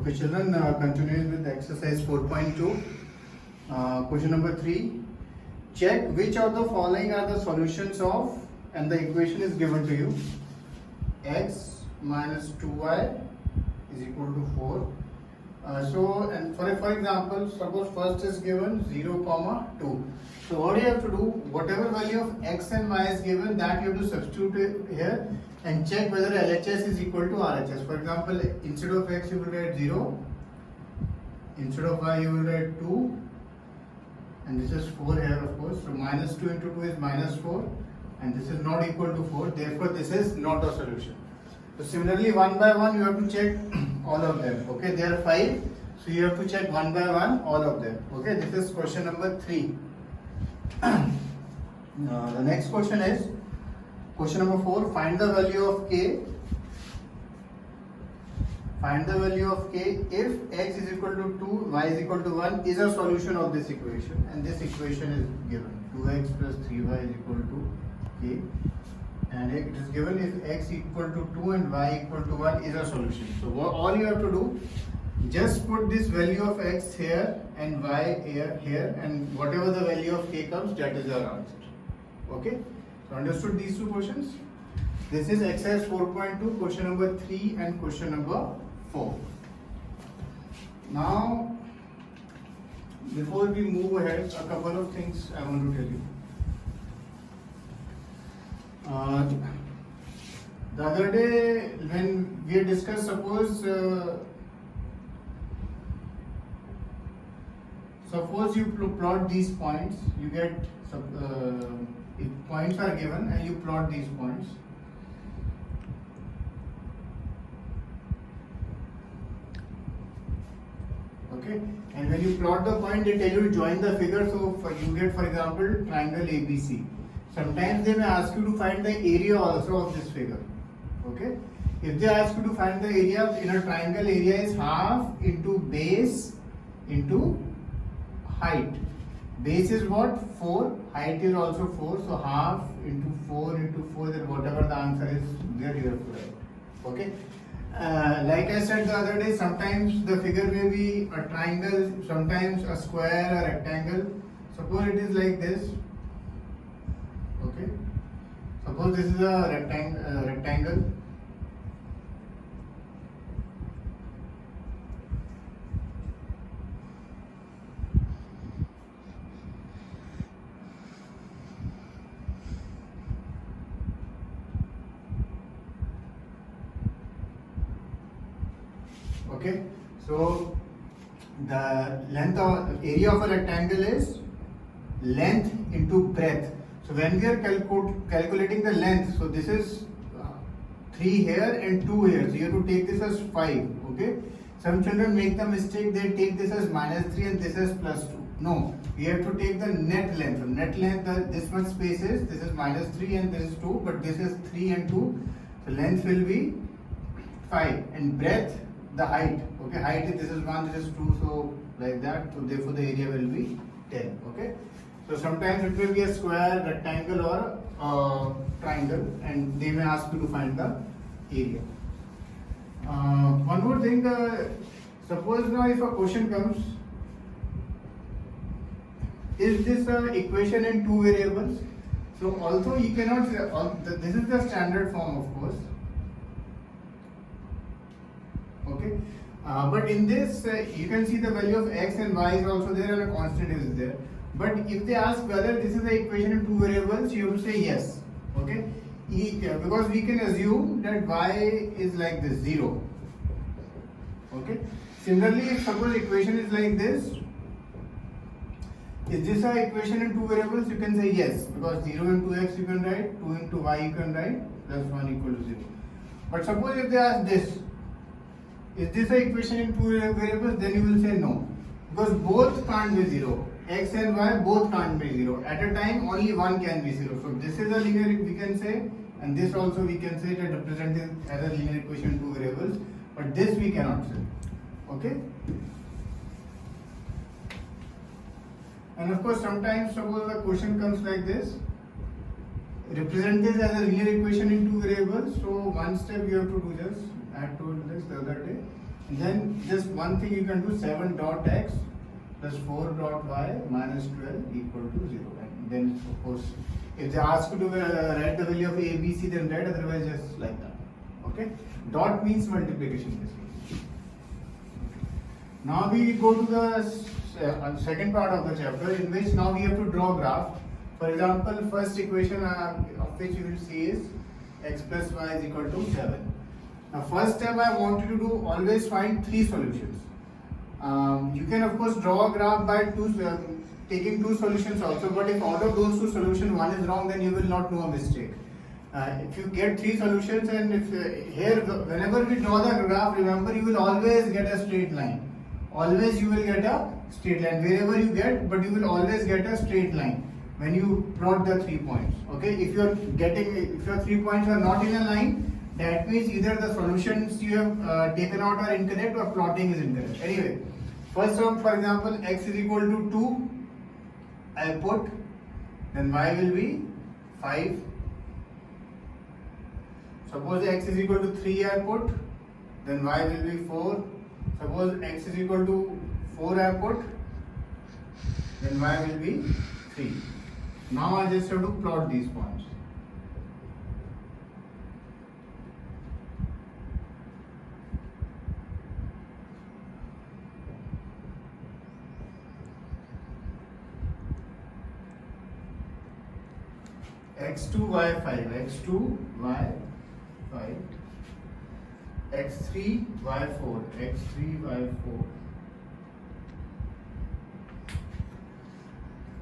Okay, children, continuing with exercise 4.2. Question number 3. Check which of the following are the solutions of, and the equation is given to you. X minus 2y is equal to 4. And for example, suppose first is given 0, 2. So what you have to do, whatever value of x and y is given, that you have to substitute it here and check whether LHS is equal to RHS. For example, instead of x you will write 0, instead of y you will write 2, and this is 4 here of course. So minus 2 into 2 is minus 4, and this is not equal to 4, therefore this is not a solution. So similarly, one by one you have to check all of them. Okay, there are 5, so you have to check one by one all of them. Okay, this is question number 3. The next question is question number 4. Find the value of k. Find the value of k if x is equal to 2, y is equal to 1 is a solution of this equation, and this equation is given 2x plus 3y is equal to k, and it is given if x equal to 2 and y equal to 1 is a solution. So all you have to do, just put this value of x here and y here, and whatever the value of k comes, that is our answer. Okay, so understood these two questions? This is exercise 4.2, question number 3 and question number 4. Now, before we move ahead, a couple of things I want to tell you. The other day when we discussed, suppose you plot these points, you get if points are given and you plot these points. Okay, and when you plot the point, they tell you to join the figure. So you get, for example, triangle ABC. Sometimes they may ask you to find the area also of this figure. Okay, if they ask you to find the area in a triangle, area is half into base into height. Base is what? 4. Height is also 4. So half into 4 into 4, then whatever the answer is, there you have to write. Okay. Like I said the other day, sometimes the figure may be a triangle, sometimes a square or rectangle. Suppose it is like this. Okay. Suppose this is a rectangle. Okay, so the area of a rectangle is length into breadth. So when we are calculating the length, so this is 3 here and 2 here, so you have to take this as 5. Okay, some children make the mistake, they take this as minus 3 and this as plus 2. No, we have to take the net length. So net length, this much space is, this is minus 3 and this is 2, but this is 3 and 2, so length will be 5, and breadth, the height. Okay, height is, this is 1, this is 2, so like that, so therefore the area will be 10. Okay, so sometimes it will be a square, rectangle or triangle, and they may ask you to find the area. One more thing, suppose now if a question comes, is this equation in 2 variables? So also you cannot, this is the standard form of course. Okay, but in this you can see the value of x and y is also there and a constant is there. But if they ask whether this is the equation in 2 variables, you have to say yes. Okay, because we can assume that y is like this, 0. Okay, similarly, if suppose equation is like this, is this an equation in 2 variables? You can say yes, because 0 into x you can write, 2 into y you can write, plus 1 equal to 0. But suppose if they ask this, is this an equation in 2 variables? Then you will say no, because both can't be 0. X and y both can't be 0. At a time, only one can be 0. So this is a linear, we can say, and this also we can say that represented as a linear equation in 2 variables. But this we cannot say. Okay. And of course, sometimes suppose the question comes like this. Represent this as a linear equation in 2 variables. So one step you have to do, just I told this the other day, Then just one thing you can do, 7 dot x plus 4 dot y minus 12 equal to 0. And then of course, if they ask you to write the value of a, b, c, then write, otherwise just like that. Okay? Dot means multiplication basically. Now we go to the second part of the chapter, in which now we have to draw graph. For example, first equation of which you will see is x plus y is equal to 7. Now first step I want you to do, always find 3 solutions. You can of course draw a graph by taking 2 solutions also, but if out of those 2 solutions one is wrong, then you will not know a mistake. If you get 3 solutions, and if here whenever we draw the graph, remember you will always get a straight line. Always you will get a straight line wherever you get, but you will always get a straight line when you plot the 3 points. Okay, if your 3 points are not in a line, that means either the solutions you have taken out are incorrect or plotting is incorrect. Anyway, first one, for example, x is equal to 2, I put, then y will be 5. Suppose x is equal to 3, I put, then y will be 4. Suppose x is equal to 4, I put, then y will be 3. Now I just have to plot these points. x2, y5, x2, y5, x3, y4, x3, y4,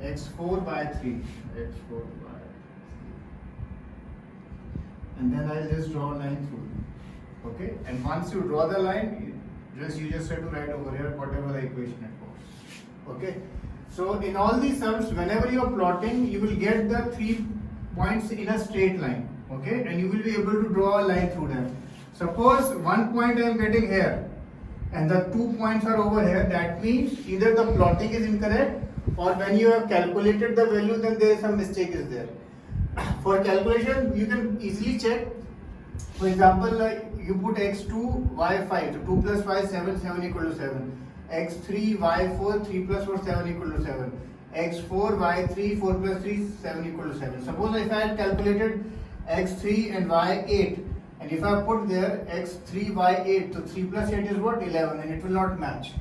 x4, y3, x4, y3, and then I'll just draw a line through. Okay, and once you draw the line, you just have to write over here whatever the equation it was. Okay, so in all these sums, whenever you are plotting, you will get the 3 points in a straight line. Okay, and you will be able to draw a line through them. Suppose 1 point I am getting here and the 2 points are over here, that means either the plotting is incorrect, or when you have calculated the value, then there is some mistake is there. For calculation, you can easily check. For example, like you put x2, y5, so 2 plus 5, 7, 7 equal to 7. x3, y4, 3 plus 4, 7 equal to 7. x4, y3, 4 plus 3, 7 equal to 7. Suppose if I had calculated x3 and y8, and if I put there x3, y8, so 3 plus 8 is what? 11, and it will not match.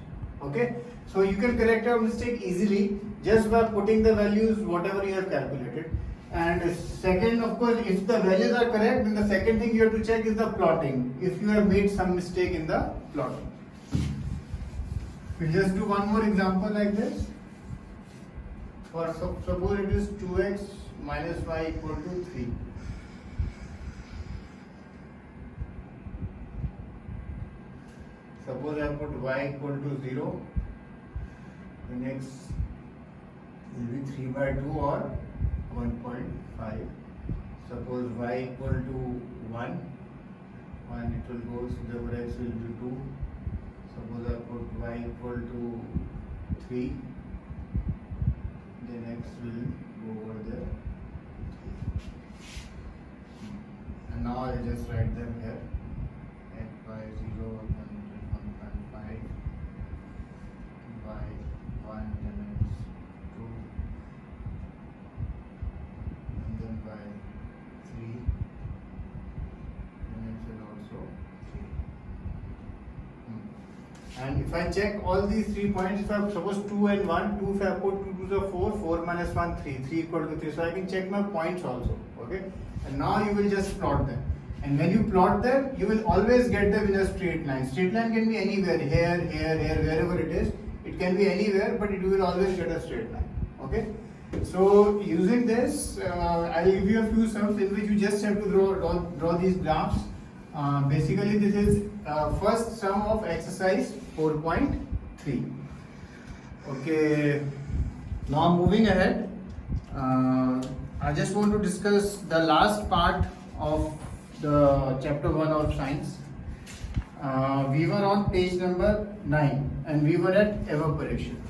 Okay, so you can correct your mistake easily just by putting the values whatever you have calculated. And second, of course, if the values are correct, then the second thing you have to check is the plotting, if you have made some mistake in the plotting. We'll just do one more example like this. For suppose it is 2x minus y equal to 3. Suppose I put y equal to 0, then x will be 3 by 2 or 1.5. Suppose y equal to 1, it will go, so therefore x will be 2. Suppose I put y equal to 3, then x will go over there. And now I just write them here. X by 0, then 1.5, y 1, then x 2, and then y 3, and x is also 3. And if I check all these 3 points, if I suppose 2 and 1, 2 if I put 2 to the 4, 4 minus 1, 3, 3 equal to 3. So I can check my points also. Okay, and now you will just plot them. And when you plot them, you will always get them in a straight line. Straight line can be anywhere, here, wherever it is. It can be anywhere, but it will always get a straight line. Okay. So using this, I will give you a few sums in which you just have to draw these graphs. Basically, this is first sum of exercise 4.3. Okay. Now moving ahead, I just want to discuss the last part of the chapter 1 of science. We were on page number 9 and we were at evaporation.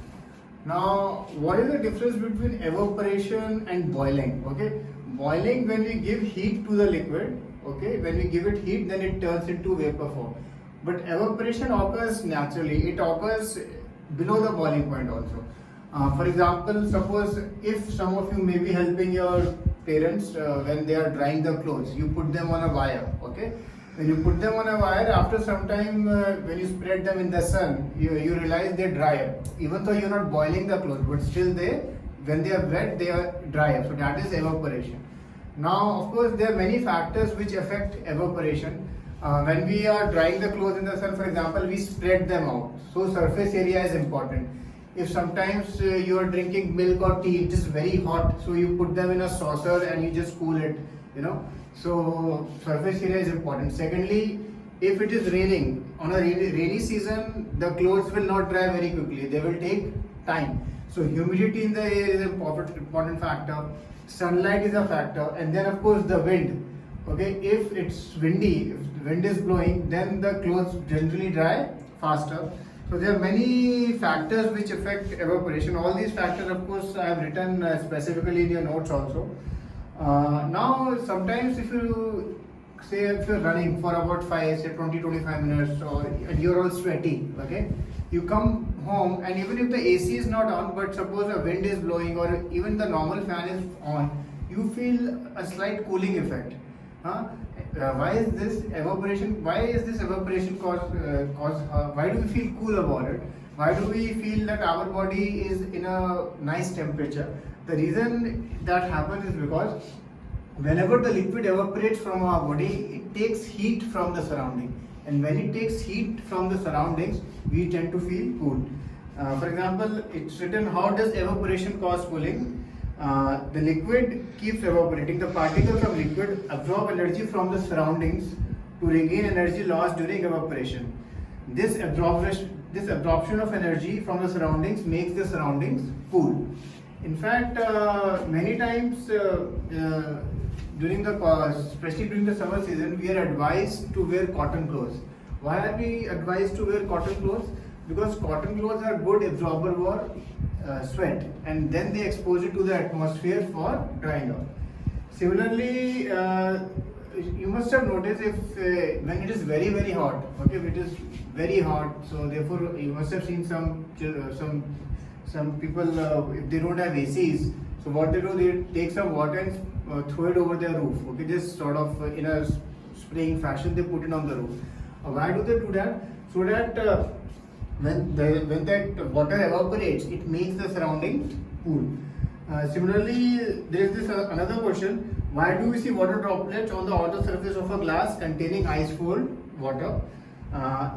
Now, what is the difference between evaporation and boiling? Okay, boiling, when we give heat to the liquid, okay, when we give it heat, then it turns into vapor form. But evaporation occurs naturally. It occurs below the boiling point also. For example, suppose if some of you may be helping your parents when they are drying the clothes, you put them on a wire, okay? When you put them on a wire, after some time, when you spread them in the sun, you realize they dry up. Even though you're not boiling the clothes, but still when they are wet, they are dry up. So that is evaporation. Now, of course, there are many factors which affect evaporation. When we are drying the clothes in the sun, for example, we spread them out. So surface area is important. If sometimes you are drinking milk or tea, it is very hot, so you put them in a saucer and you just cool it, you know. So surface area is important. Secondly, if it is raining, on a rainy season, the clothes will not dry very quickly. They will take time. So humidity in the air is an important factor. Sunlight is a factor, and then of course the wind. Okay, if it's windy, if the wind is blowing, then the clothes generally dry faster. So there are many factors which affect evaporation. All these factors, of course, I have written specifically in your notes also. Now, sometimes if you say if you're running for about 20-25 minutes, and you're all sweaty, okay, you come home and even if the AC is not on, but suppose a wind is blowing or even the normal fan is on, you feel a slight cooling effect. Why is this evaporation? Why is this evaporation why do we feel cool about it? Why do we feel that our body is in a nice temperature? The reason that happens is because whenever the liquid evaporates from our body, it takes heat from the surrounding, and when it takes heat from the surroundings, we tend to feel cool. For example, it's written, how does evaporation cause cooling? The liquid keeps evaporating. The particles of liquid absorb energy from the surroundings to regain energy lost during evaporation. This absorption of energy from the surroundings makes the surroundings cool. In fact, many times especially during the summer season, we are advised to wear cotton clothes. Why are we advised to wear cotton clothes? Because cotton clothes are good absorber for sweat, and then they expose it to the atmosphere for drying out. Similarly, you must have noticed if when it is very very hot, okay, if it is very hot, so therefore you must have seen some people if they don't have ACs, so what they do, they take some water and throw it over their roof, okay, just sort of in a spraying fashion they put it on the roof. Why do they do that? So that when that water evaporates, it makes the surrounding cool. Similarly, there is this another question: why do we see water droplets on the outer surface of a glass containing ice cold water?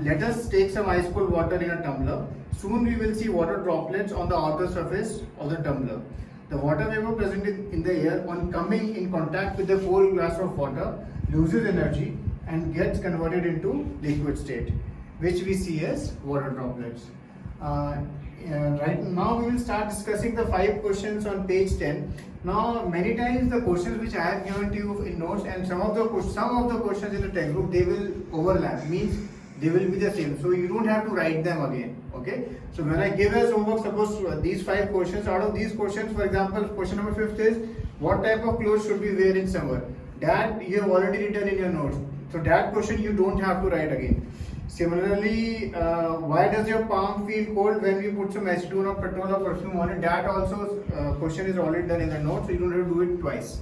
Let us take some ice cold water in a tumbler. Soon we will see water droplets on the outer surface of the tumbler. The water vapor present in the air, on coming in contact with the cold glass of water, loses energy and gets converted into liquid state, which we see as water droplets. Right now we will start discussing the 5 questions on page 10. Now many times the questions which I have given to you in notes, and some of the questions in the textbook, they will overlap, means they will be the same, so you don't have to write them again, okay? So when I give as homework, suppose these 5 questions, out of these questions, for example, question number 5 is, what type of clothes should we wear in summer? That you have already written in your notes, so that question you don't have to write again. Similarly, why does your palm feel cold when we put some acetone or petrol or perfume on it? That also question is already done in the notes, so you don't have to do it twice.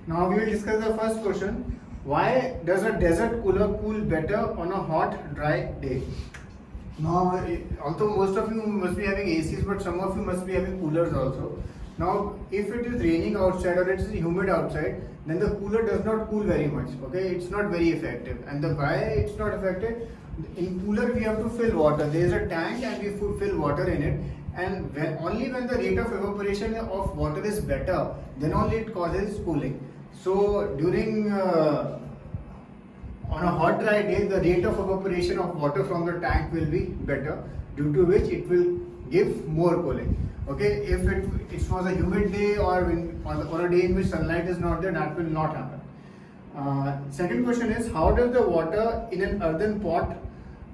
Now we will discuss the first question. Why does a desert cooler cool better on a hot, dry day? Now, although most of you must be having ACs, but some of you must be having coolers also. Now, if it is raining outside or it is humid outside, then the cooler does not cool very much. Okay, it's not very effective. And why it's not effective? In cooler we have to fill water. There is a tank and we fill water in it. And only when the rate of evaporation of water is better, then only it causes cooling. So during on a hot dry day, the rate of evaporation of water from the tank will be better, due to which it will give more cooling. Okay, if it was a humid day or a day in which sunlight is not there, that will not happen. Second question is, how does the water in an earthen pot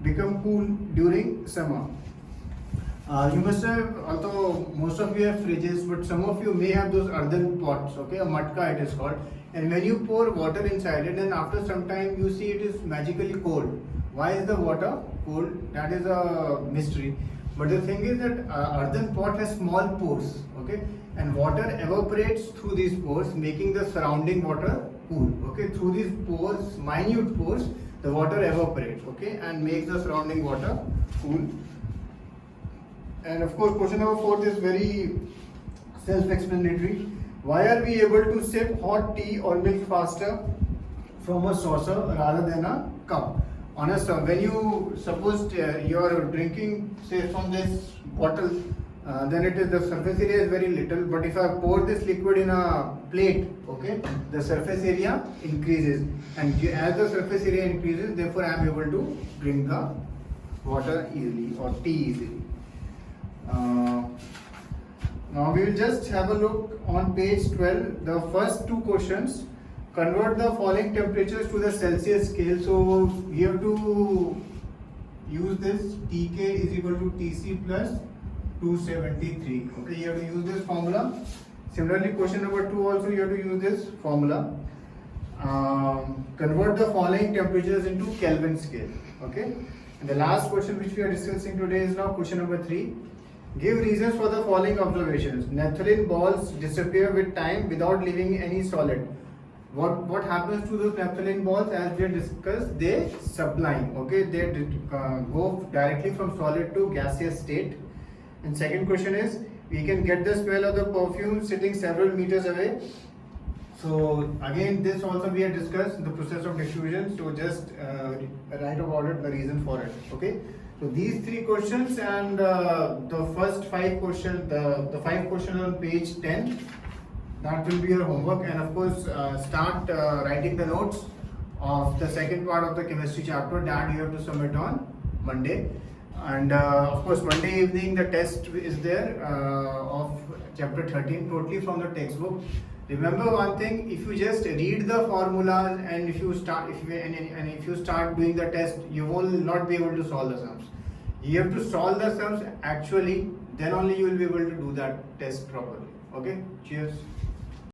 become cool during summer? You must have, although most of you have fridges, but some of you may have those earthen pots, okay, a matka it is called. And when you pour water inside it, then after some time you see it is magically cold. Why is the water cold? That is a mystery. But the thing is that earthen pot has small pores, okay, and water evaporates through these pores, making the surrounding water cool. Okay, through these pores, minute pores, the water evaporates, okay, and makes the surrounding water cool. And of course, question number 4 is very self-explanatory. Why are we able to sip hot tea or milk faster from a saucer rather than a cup? On a when you suppose you're drinking, say, from this bottle, then it is the surface area is very little. But if I pour this liquid in a plate, okay, the surface area increases, and as the surface area increases, therefore I am able to drink the water easily or tea easily. Now we will just have a look on page 12. The first two questions. Convert the following temperatures to the Celsius scale. So we have to use this Tk is equal to Tc plus 273. Okay, you have to use this formula. Similarly, question number 2 also you have to use this formula. Convert the following temperatures into Kelvin scale. Okay, and the last question which we are discussing today is now question number 3. Give reasons for the following observations. Naphthalene balls disappear with time without leaving any solid. What happens to those naphthalene balls? As we discussed, they sublime. Okay, they go directly from solid to gaseous state. And second question is, we can get the smell of the perfume sitting several meters away. So again, this also we have discussed the process of diffusion. So just write about it, the reason for it. Okay. So these 3 questions and the first 5 questions, the 5 questions on page 10. That will be your homework, and of course start writing the notes of the second part of the chemistry chapter that you have to submit on Monday. And of course Monday evening the test is there of chapter 13 totally from the textbook. Remember one thing, if you just read the formulas and if you start doing the test, you will not be able to solve the sums. You have to solve the sums actually, then only you will be able to do that test properly. Okay, cheers.